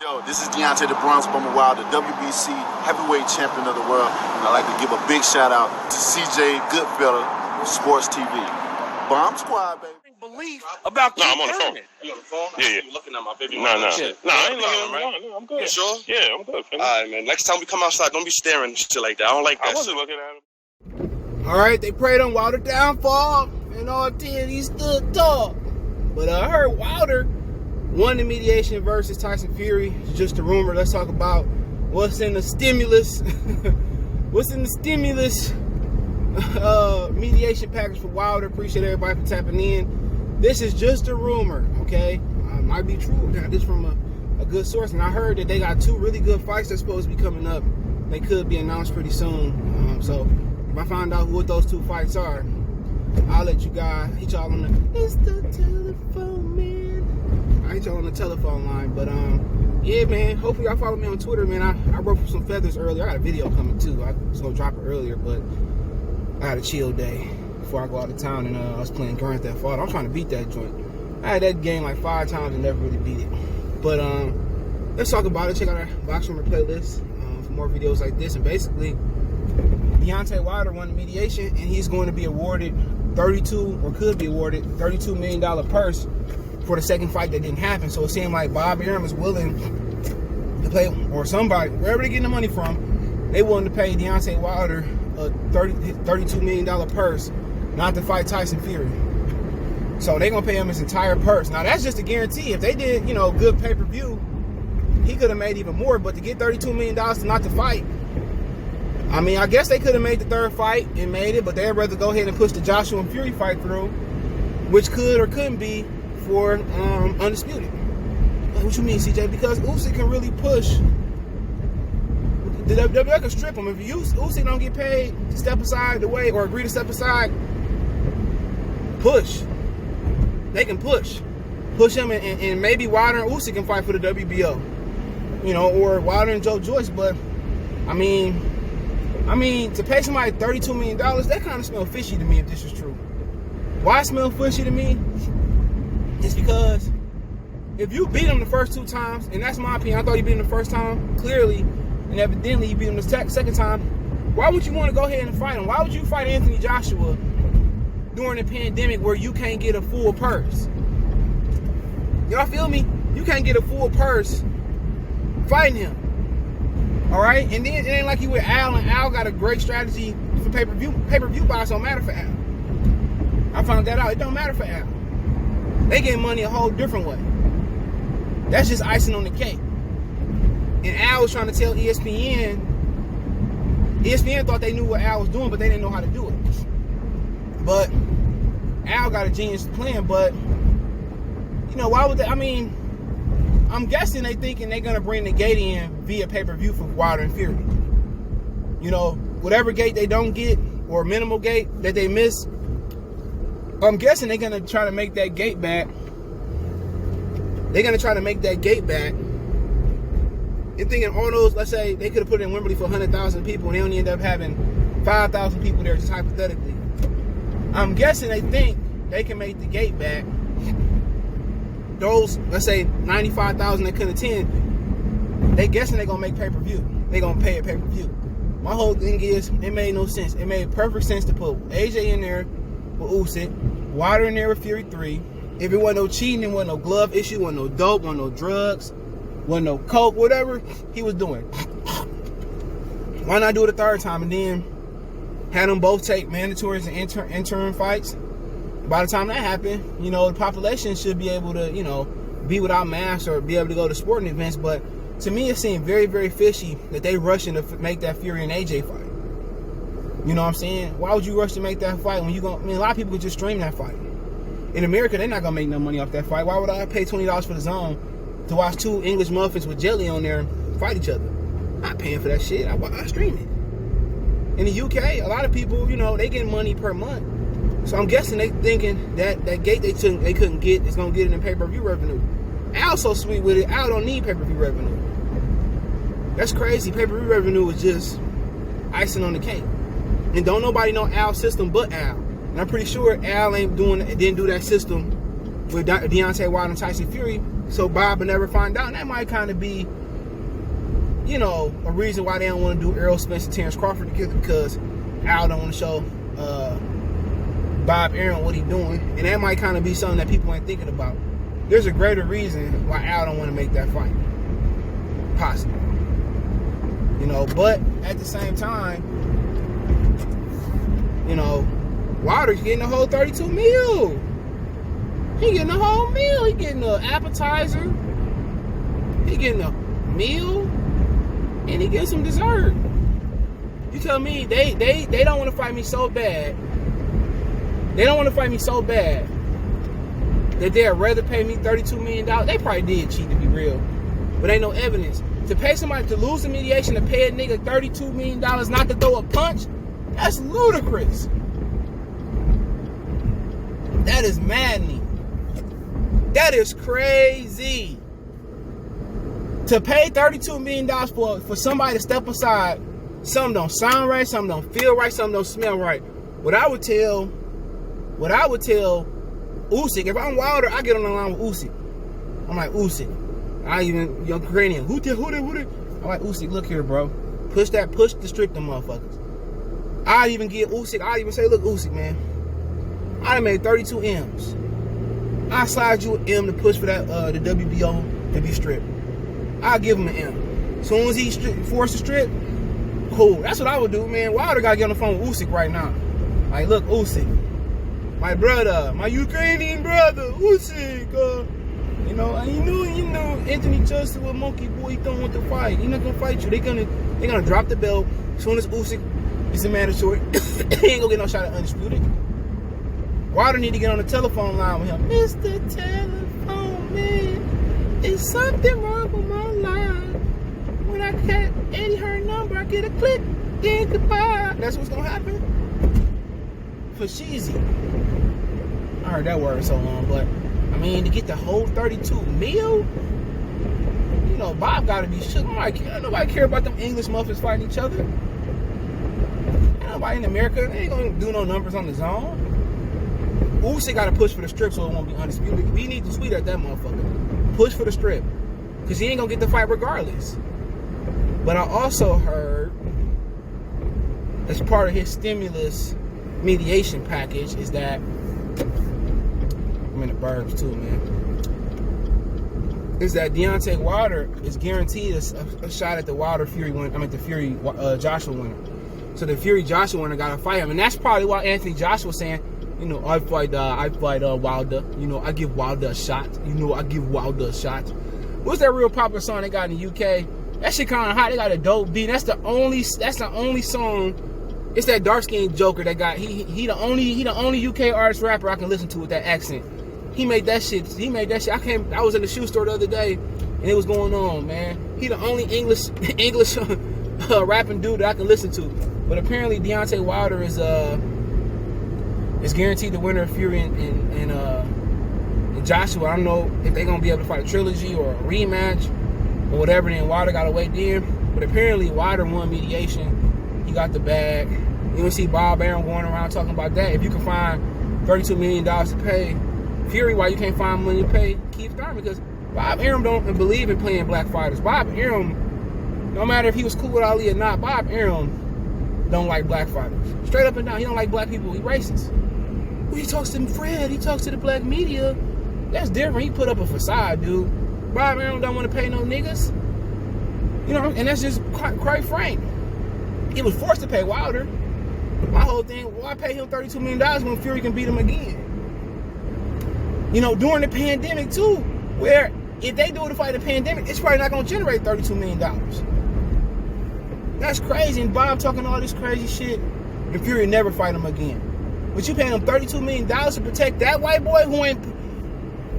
Yo, this is Deontay the Bronx Bummer Wild, the WBC heavyweight champion of the world. And I'd like to give a big shout out to CJ Goodfellow with Sports TV. Bomb Squad, baby. Belief about I'm on the phone. You on the phone? Yeah. You looking at my baby? No, I ain't looking at him. No, I'm good. You sure? Yeah, I'm good. All right, man. Next time we come outside, don't be staring and shit like that. I don't like that. I wasn't looking at him. All right, they prayed on Wilder downfall, and all 10 he stood tall. But I heard Wilder won the mediation versus Tyson Fury. It's just a rumor. Let's talk about what's in the stimulus. What's in the stimulus mediation package for Wilder. Appreciate everybody for tapping in. This is just a rumor, okay? Might be true. Got this from a good source, and I heard that they got 2 really good fights that's supposed to be coming up. They could be announced pretty soon. So if I find out what those 2 fights are, I'll let you guys hit y'all on the telephone, man. I hit y'all on the telephone line, but yeah, man. Hopefully y'all follow me on Twitter, man. I broke for some feathers earlier. I got a video coming too. I was gonna drop it earlier, but I had a chill day before I go out of town, and I was playing Grand Theft Auto. I'm trying to beat that joint. I had that game like 5 times and never really beat it. But let's talk about it. Check out our Box Rumor playlist for more videos like this. And basically, Deontay Wilder won the mediation, and he's going to be awarded $32 million purse for the second fight that didn't happen. So it seemed like Arum is willing to pay, or somebody, wherever they're getting the money from, they willing to pay Deontay Wilder a $32 million purse not to fight Tyson Fury. So they're going to pay him his entire purse. Now, that's just a guarantee. If they did, good pay-per-view, he could have made even more. But to get $32 million to not to fight, I mean, I guess they could have made the 3rd fight and made it, but they'd rather go ahead and push the Joshua and Fury fight through, which could or couldn't be for Undisputed. What you mean, CJ? Because Usyk can really push. The WWE can strip him. If Usyk don't get paid to step aside the way, or agree to step aside, push. They can push him, and maybe Wilder and Usyk can fight for the WBO, or Wilder and Joe Joyce. But I mean, to pay somebody $32 million, that kind of smells fishy to me. If this is true, why it smell fishy to me? It's because if you beat him the first 2 times, and that's my opinion, I thought you beat him the first time clearly, and evidently you beat him the second time. Why would you want to go ahead and fight him? Why would you fight Anthony Joshua during the pandemic where you can't get a full purse? Y'all feel me? You can't get a full purse fighting him. All right? And then it ain't like you with Al, and Al got a great strategy for pay-per-view. Pay-per-view buys don't matter for Al. I found that out. It don't matter for Al. They get money a whole different way. That's just icing on the cake. And Al was trying to tell ESPN thought they knew what Al was doing, but they didn't know how to do it. But Al got a genius plan, but why would they? I mean, I'm guessing they thinking they're gonna bring the gate in via pay-per-view for Wilder and Fury. Whatever gate they don't get, or minimal gate that they miss, I'm guessing they're gonna try to make that gate back. And thinking all those, let's say they could have put it in Wembley for 100,000 people, and they only end up having 5,000 people there, just hypothetically. I'm guessing they think they can make the gate back. Those, let's say 95,000 that couldn't attend, they guessing they're gonna make pay-per-view. They're gonna pay a pay-per-view. My whole thing is, it made no sense. It made perfect sense to put AJ in there with Usyk, Wilder in there with Fury 3. If it wasn't no cheating, it wasn't no glove issue, wasn't no dope, wasn't no drugs, wasn't no coke, whatever he was doing. Why not do it a 3rd time and then have them both take mandatories and interim fights? By the time that happened, the population should be able to, be without masks or be able to go to sporting events. But to me, it seemed very, very fishy that they rushing to make that Fury and AJ fight. You know what I'm saying? Why would you rush to make that fight when a lot of people could just stream that fight. In America, they're not gonna make no money off that fight. Why would I pay $20 for the zone to watch 2 English muffins with jelly on there fight each other? I'm not paying for that shit. I stream it. In the UK, a lot of people, they get money per month. So I'm guessing they thinking that gate they couldn't get is gonna get it in pay-per-view revenue. Al's so sweet with it. Al don't need pay-per-view revenue. That's crazy. Pay-per-view revenue is just icing on the cake. And don't nobody know Al's system but Al. And I'm pretty sure Al didn't do that system with Deontay Wilder and Tyson Fury. so Bob will never find out. And that might kind of be, you know, a reason why they don't want to do Errol Spence and Terrence Crawford together, because Al don't want to show Bob Arum what he's doing. And that might kind of be something that people ain't thinking about. There's a greater reason why Al don't want to make that fight. Possible. You know, but at the same time, you know, Wilder's getting the whole 32 mil. He getting the whole meal. He getting an appetizer. He getting a meal. And he getting some dessert. You tell me they don't want to fight me so bad. They don't want to fight me so bad that they'd rather pay me $32 million. They probably did cheat, to be real. But ain't no evidence. To pay somebody to lose the mediation, to pay a nigga $32 million not to throw a punch, that's ludicrous. That is maddening. That is crazy. To pay $32 million for somebody to step aside, something don't sound right, something don't feel right, something don't smell right. What I would tell Usyk, if I'm Wilder, I get on the line with Usyk. I'm like, Usyk, I even, young Ukrainian, who did? I'm like, Usyk, look here, bro. Push the strip them motherfuckers. I'd even give Usyk, I'd even say, look, Usyk, man, I done made 32 M's. I slide you an M to push for that the WBO to be stripped. I'll give him an M. As soon as he forced to strip, cool. That's what I would do, man. Wilder gotta get on the phone with Usyk right now. Like, look, Usyk, my brother, my Ukrainian brother, Usyk, you know, Anthony Johnson with Monkey Boy, he don't want to fight. He's not gonna fight you. They're gonna drop the belt as soon as Usyk is a mandatory. He ain't gonna get no shot at undisputed. Wilder need to get on the telephone line with him. Mr. Telephone Man, is something wrong with my line? When I get Eddie her number, I get a click, then goodbye. That's what's gonna happen. Fishy. I heard that word so long, but I mean, to get the whole 32 mil, you know, Bob gotta be shook. Nobody care about them English muffins fighting each other. Ain't nobody in America, they ain't gonna do no numbers on the zone. Usyk gotta push for the strip so it won't be undisputed. We need to tweet at that motherfucker. Push for the strip. Because he ain't gonna get the fight regardless. But I also heard, as part of his stimulus mediation package, is that, I'm in the burbs too, man, is that Deontay Wilder is guaranteed a shot at the Wilder Fury win. I mean the Fury Joshua winner. So the Fury Joshua winner gotta fight him, and that's probably why Anthony Joshua was saying, you know, I fight Wilder. You know, I give Wilder a shot. You know, I give Wilder a shot. What's that real popular song they got in the UK? That shit kind of hot. They got a dope beat. That's the only song. It's that dark skinned Joker that got he the only UK artist rapper I can listen to with that accent. He made that shit. I was in the shoe store the other day and it was going on, man. He the only English rapping dude that I can listen to. But apparently Deontay Wilder is guaranteed the winner of Fury and Joshua. I don't know if they're gonna be able to fight a trilogy or a rematch or whatever. Then Wilder gotta wait then. But apparently Wilder won mediation. He got the bag. You don't see Bob Arum going around talking about that. If you can find $32 million to pay Fury, why you can't find money to pay Keith Thurman? Because Bob Arum don't believe in playing black fighters. Bob Arum, no matter if he was cool with Ali or not, Bob Arum don't like black fighters. Straight up and down, he don't like black people. He racist. Well, he talks to Fred. He talks to the black media. That's different. He put up a facade, dude. Bob Arum don't want to pay no niggas. You know, and that's just quite frank. He was forced to pay Wilder. My whole thing, why pay him $32 million when Fury can beat him again? You know, during the pandemic too, where if they do it to fight the pandemic, it's probably not going to generate $32 million. That's crazy. And Bob talking all this crazy shit, and Fury never fight him again. But you paying him $32 million to protect that white boy who ain't...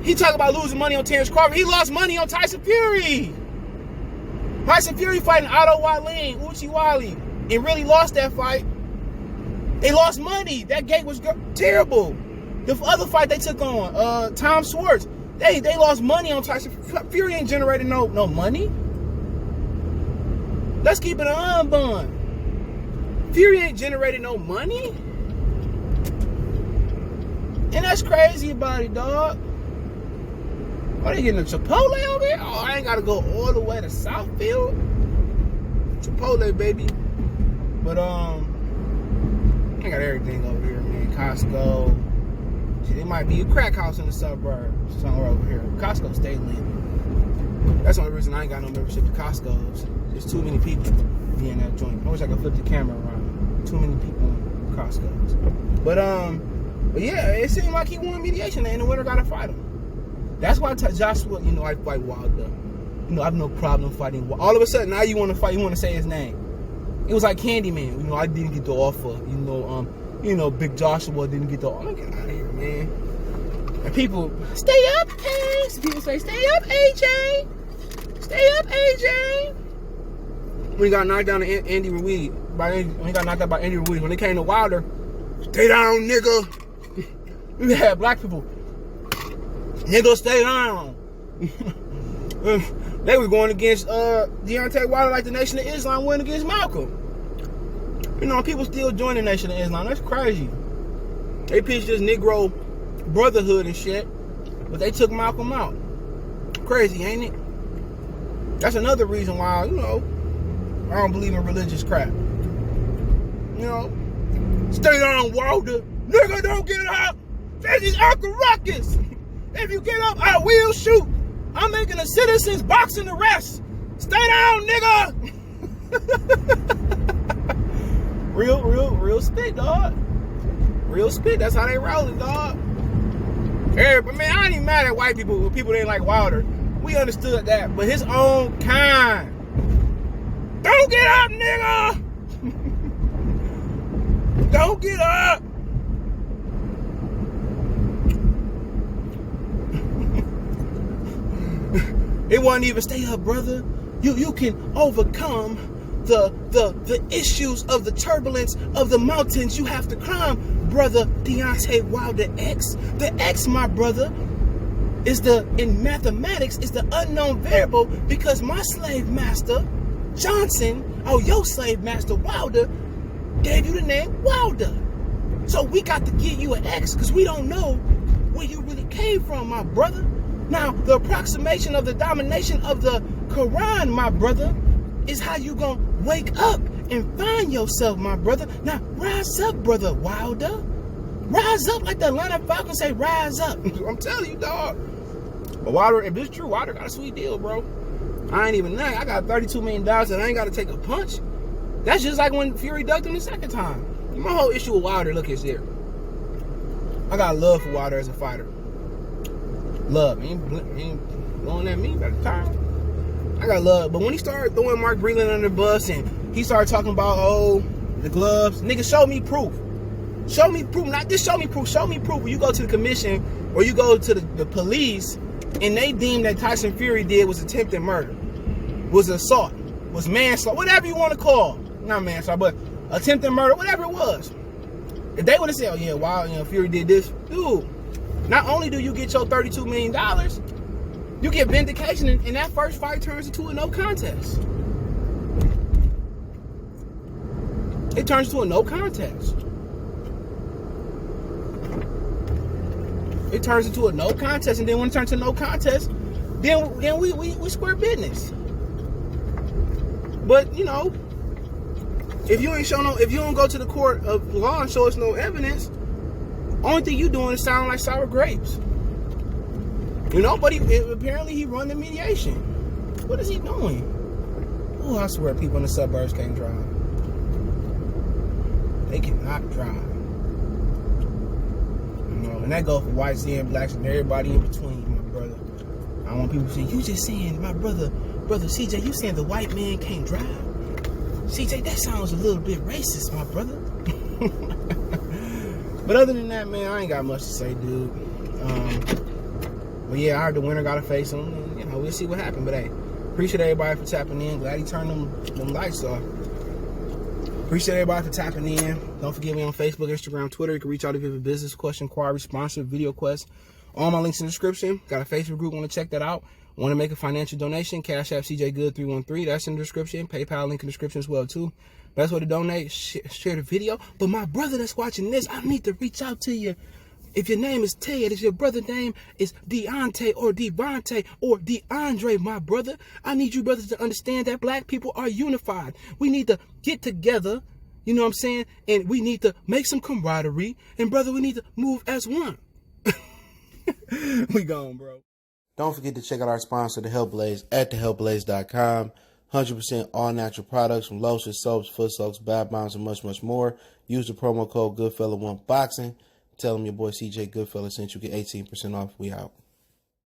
He talking about losing money on Terrence Crawford. He lost money on Tyson Fury. Tyson Fury fighting Otto Wallin, Uchi Wally, and really lost that fight. They lost money. That gate was terrible. The other fight they took on, Tom Schwartz, they lost money on Tyson. Fury ain't generating no money. Let's keep it on bun. Fury ain't generating no money. And that's crazy about it, dog. Are they getting a Chipotle over here? Oh, I ain't got to go all the way to Southfield. Chipotle, baby. But, I got everything over here, man. Costco. Shit, it might be a crack house in the suburbs somewhere over here. Costco stay lit. That's the only reason I ain't got no membership to Costco's. There's too many people in that joint. I wish I could flip the camera around. Too many people in Costco's. But yeah, it seemed like he won mediation and the winner got to fight him. That's why Joshua, I fight Wilder. I have no problem fighting. All of a sudden, now you want to fight. You want to say his name. It was like Candyman. I didn't get the offer. Big Joshua didn't get the offer. Get out of here, man. And people, stay up, Ace. People say, stay up, AJ. Stay up, AJ. When he got knocked down to Andy Ruiz, when he got knocked out by Andy Ruiz, when they came to Wilder, stay down, nigga. We had black people. Nigga, stay down. They were going against Deontay Wilder like the Nation of Islam went against Malcolm. People still join the Nation of Islam. That's crazy. They pitched this Negro brotherhood and shit, but they took Malcolm out. Crazy, ain't it? That's another reason why, I don't believe in religious crap. Stay down, Wilder. Nigga, don't get up. This is Uncle Ruckus. If you get up, I will shoot. I'm making a citizen's boxing arrest. Stay down, nigga. Real spit, dog. Real spit. That's how they rolling, dog. Hey, but man, I ain't even mad at white people. People that ain't like Wilder. We understood that, but his own kind. Don't get up, nigga. Don't get up. It wasn't even stay up, brother. You can overcome the issues of the turbulence of the mountains you have to climb, brother Deontay Wilder X. The X, my brother, in mathematics is the unknown variable because my slave master, Johnson, your slave master, Wilder, gave you the name Wilder. So we got to give you an X because we don't know where you really came from, my brother. Now, the approximation of the domination of the Quran, my brother, is how you gonna wake up and find yourself, my brother. Now, rise up, brother Wilder. Rise up like the Atlanta Falcons say, rise up. I'm telling you, dog. But Wilder, if it's true, Wilder got a sweet deal, bro. I ain't even that. I got $32 million and I ain't got to take a punch. That's just like when Fury ducked him the second time. My whole issue with Wilder, look, is here. I got love for Wilder as a fighter. Love. He ain't blowing at me by the time. I got love. But when he started throwing Mark Breland under the bus and he started talking about, the gloves, nigga, show me proof. Show me proof. Not just show me proof. Show me proof. When you go to the commission or you go to the police and they deem that Tyson Fury did was attempted murder, was assault, was manslaughter, whatever you want to call. Not manslaughter, but attempted murder, whatever it was. If they would have said, Fury did this, dude, not only do you get your $32 million, you get vindication, and that first fight turns into a no contest. It turns to a no contest. It turns into a no contest, and then when it turns to no contest, then we square business. But if you don't go to the court of law and show us no evidence, only thing you doing is sound like sour grapes. But apparently he run the mediation. What is he doing? Oh, I swear people in the suburbs can't drive. They cannot drive. And that goes for whites and blacks and everybody in between, my brother. I don't want people saying, you just saying, my brother CJ, you saying the white man can't drive? CJ, that sounds a little bit racist, my brother. But other than that, man, I ain't got much to say, dude. But yeah, I heard the winner got to face him, and we'll see what happens. But hey, appreciate everybody for tapping in. Glad he turned them lights off. Appreciate everybody for tapping in. Don't forget me on Facebook, Instagram, Twitter. You can reach out if you have a business question, inquiry, sponsor, video quest. All my links in the description. Got a Facebook group. Want to check that out? Want to make a financial donation? Cash App CJ Good 313. That's in the description. PayPal link in the description as well too. Best way to donate, share the video. But my brother that's watching this, I need to reach out to you If your name is Ted, if your brother's name is Deontay or Devontae or DeAndre, my brother, I need you brothers to understand that black people are unified. We need to get together, you know what I'm saying? And we need to make some camaraderie. And brother, we need to move as one. We gone, bro. Don't forget to check out our sponsor, The Health Blaze, at thehealthblaze.com. 100% all natural products from lotions, soaps, foot soaks, bath bombs, and much, much more. Use the promo code Goodfella1Boxing. Tell them your boy CJ Goodfella sent you. Get 18% off. We out.